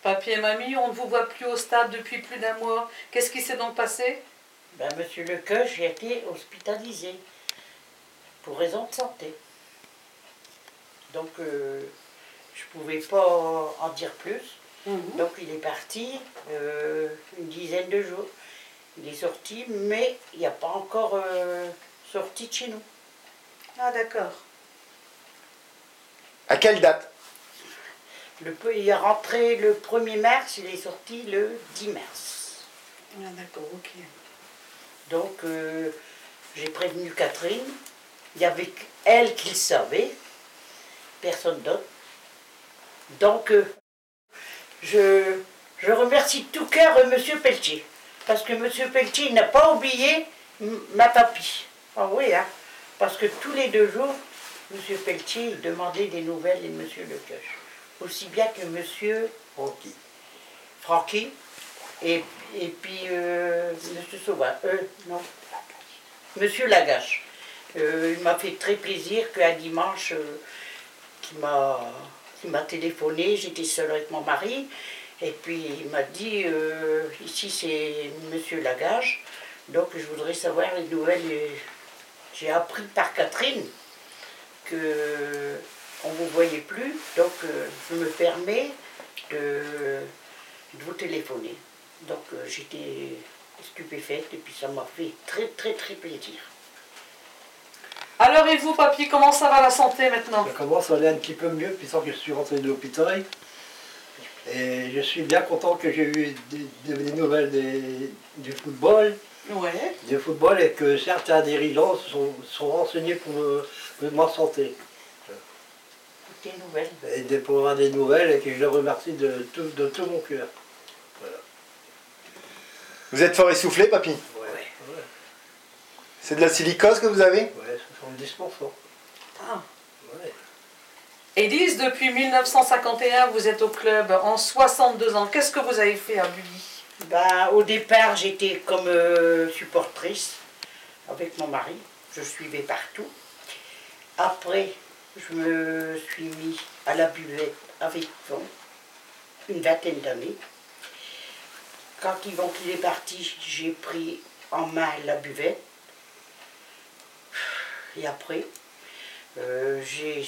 Papy et mamie, on ne vous voit plus au stade depuis plus d'un mois. Qu'est-ce qui s'est donc passé? Ben, monsieur Lecoeuf, j'ai été hospitalisé pour raison de santé. Donc, je ne pouvais pas en dire plus. Donc, il est parti une dizaine de jours. Il est sorti, mais il n'y a pas encore sorti de chez nous. Ah, d'accord. À quelle date? Il est rentré le 1er mars, il est sorti le 10 mars. Ah, d'accord, ok. Donc, j'ai prévenu Catherine. Il y avait elle qui le savait, personne d'autre. Donc, je remercie de tout cœur M. Pelletier. Parce que M. Pelletier n'a pas oublié ma papy. Ah oui, hein. Parce que tous les 2 jours, M. Pelletier il demandait des nouvelles de M. Lecoeuf. Aussi bien que M. Francky. Et puis M. Sauvin. Non. M. Lagache. Il m'a fait très plaisir qu'un dimanche, qui m'a téléphoné, j'étais seule avec mon mari. Et puis il m'a dit, ici c'est M. Lagage, donc je voudrais savoir les nouvelles. J'ai appris par Catherine qu'on ne vous voyait plus, donc je me permets de vous téléphoner. Donc j'étais stupéfaite et puis ça m'a fait très très très plaisir. Alors et vous, papy, comment ça va la santé maintenant? Ça commence à aller un petit peu mieux, puisque je suis rentré de l'hôpital. Et je suis bien content que j'ai eu des nouvelles du football. Ouais. Du football et que certains dirigeants sont renseignés pour ma santé. Des nouvelles. Et pour avoir des nouvelles et que je les remercie de tout mon cœur. Voilà. Vous êtes fort essoufflé, papy? Ouais. C'est de la silicose que vous avez? Ouais, 70%. Ah. Ouais. Et disent, depuis 1951, vous êtes au club en 62 ans. Qu'est-ce que vous avez fait à Bully? Ben, au départ, j'étais comme supportrice avec mon mari. Je suivais partout. Après, je me suis mis à la buvette avec Yvon, une vingtaine d'années. Quand Yvon est parti, j'ai pris en main la buvette. Et après, j'ai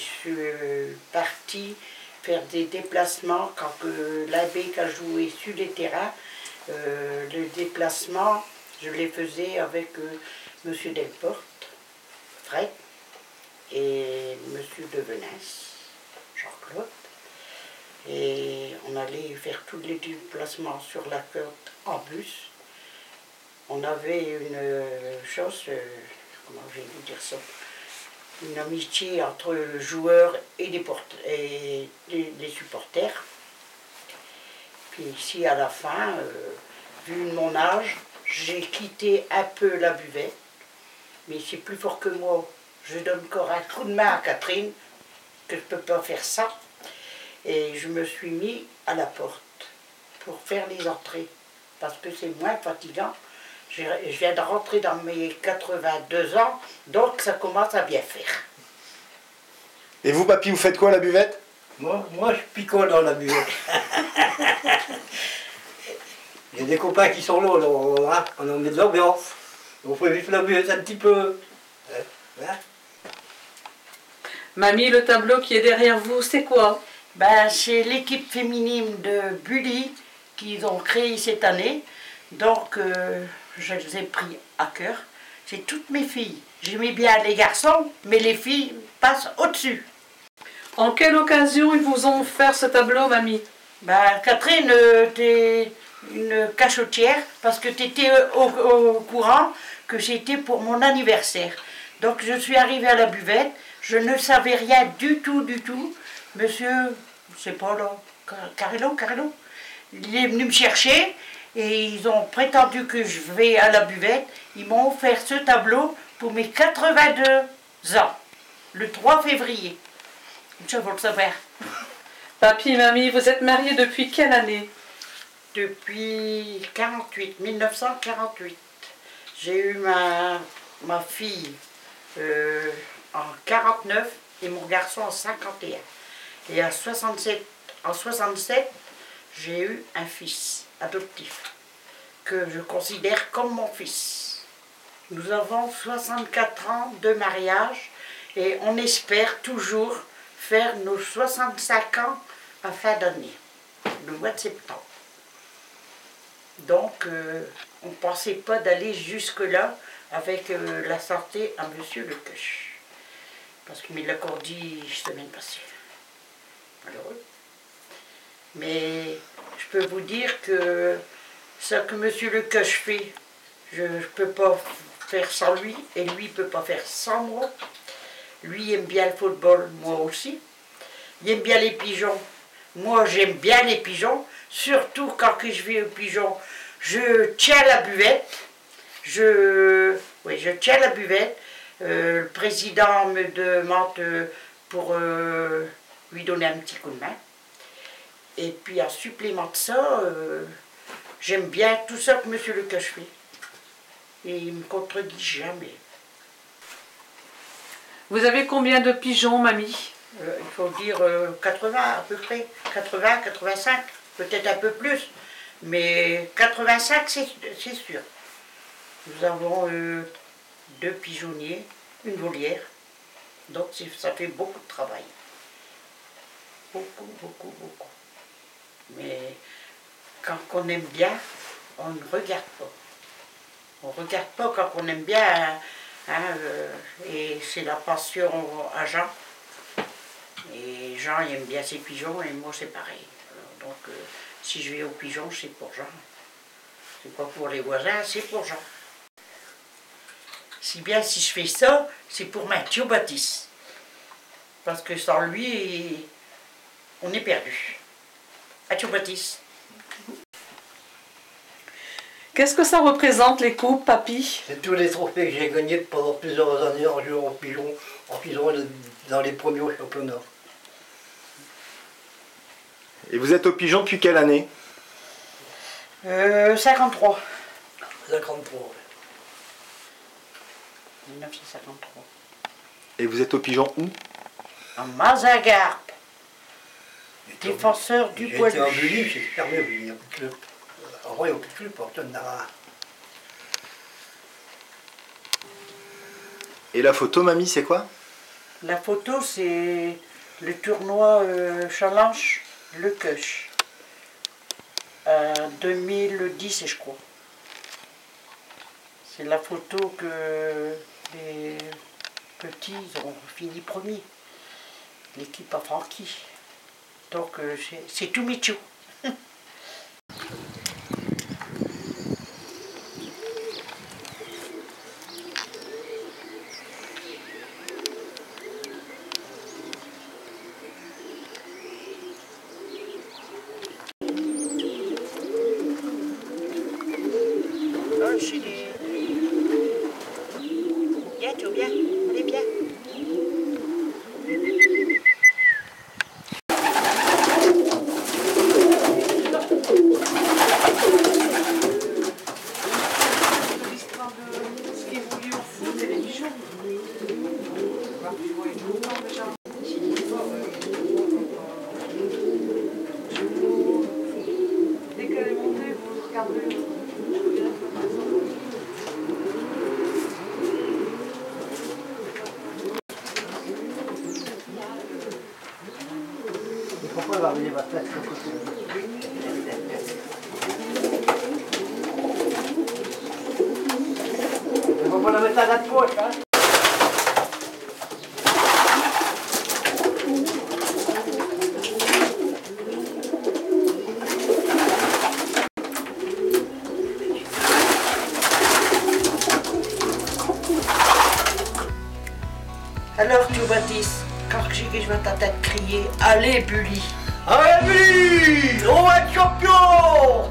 parti faire des déplacements quand l'abbé a joué sur les terrains. Le déplacement, je les faisais avec M. Delporte, Fred, et M. Devenès, Jean-Claude. Et on allait faire tous les déplacements sur la côte en bus. On avait une chose, comment je vais vous dire ça, une amitié entre le joueur et les supporters. Puis ici, à la fin, vu mon âge, j'ai quitté un peu la buvette. Mais c'est plus fort que moi. Je donne encore un coup de main à Catherine, que je ne peux pas faire ça. Et je me suis mis à la porte pour faire les entrées. Parce que c'est moins fatigant. Je viens de rentrer dans mes 82 ans, donc ça commence à bien faire. Et vous, papy, vous faites quoi à la buvette? Moi, je picole dans la buvette. Il y a des copains qui sont là, on en met de l'ambiance. On fait vivre la buvette un petit peu. Mamie, le tableau qui est derrière vous, c'est quoi? Ben, c'est l'équipe féminine de Bully qu'ils ont créé cette année. Donc, je les ai pris à cœur. C'est toutes mes filles. J'aimais bien les garçons, mais les filles passent au-dessus. En quelle occasion ils vous ont offert ce tableau, mamie? Ben, Catherine, t'es une cachotière parce que tu étais au courant que c'était pour mon anniversaire. Donc, je suis arrivée à la buvette. Je ne savais rien du tout. Monsieur, je sais pas là, Carello, il est venu me chercher et ils ont prétendu que je vais à la buvette. Ils m'ont offert ce tableau pour mes 82 ans, le 3 février. Je veux le savoir. Papy et mamie, vous êtes mariés depuis quelle année? Depuis 1948. J'ai eu ma fille en 49 et mon garçon en 51. Et en 67, j'ai eu un fils adoptif que je considère comme mon fils. Nous avons 64 ans de mariage et on espère toujours faire nos 65 ans à fin d'année, le mois de septembre. Donc, on ne pensait pas d'aller jusque-là avec la santé à Monsieur Lecoeuf. Parce qu'il me l'a encore dit la semaine passée. Malheureux. Mais je peux vous dire que ce que Monsieur Lecoeuf fait, je ne peux pas faire sans lui, et lui ne peut pas faire sans moi. Lui aime bien le football, moi aussi. Il aime bien les pigeons. Moi, j'aime bien les pigeons. Surtout quand je vais aux pigeons, je tiens la buvette. Je tiens la buvette. Le président me demande pour lui donner un petit coup de main. Et puis en supplément de ça, j'aime bien tout ça que M. Lecoeuf fait. Et il ne me contredit jamais. Vous avez combien de pigeons, mamie? Il faut dire 80 à peu près. 80, 85, peut-être un peu plus. Mais 85, c'est sûr. Nous avons 2 pigeonniers, une volière. Donc ça fait beaucoup de travail. Beaucoup, beaucoup, beaucoup. Mais quand on aime bien, on ne regarde pas. On ne regarde pas quand on aime bien. Et c'est la passion à Jean. Et Jean il aime bien ses pigeons et moi c'est pareil. Alors, donc si je vais aux pigeons, c'est pour Jean. C'est pas pour les voisins, c'est pour Jean. Si bien si je fais ça, c'est pour Mathieu Baptiste. Parce que sans lui, on est perdu. Mathieu Baptiste. Qu'est-ce que ça représente les coupes, papy? C'est tous les trophées que j'ai gagnés pendant plusieurs années en jouant en pigeon dans les premiers au championnat. Et vous êtes au pigeon depuis quelle année? 53. 53. 1953. Et vous êtes au pigeon où? En Mazagarbe. Défenseur du poilu. J'étais en Bully, j'ai fermé Bully. En vrai, il n'y a plus de club pour Tonara. Et la photo, mamie, c'est quoi? La photo, c'est le tournoi Challenge Lecoeuf. 2010, je crois. C'est la photo que les petits ont fini premier. L'équipe a franchi. Donc, c'est tout Michou. Bien, tout bien, on est bien. Ce qui évolue au foot et les pigeons. Dès qu'elle est montée, vous regardez. Pourquoi elle va venir ma tête de côté? On va la mettre à la poche, hein? Alors, tu Baptiste, quand je vais t'entendre crier, allez, Bully! Allez, Bully! On va être champion!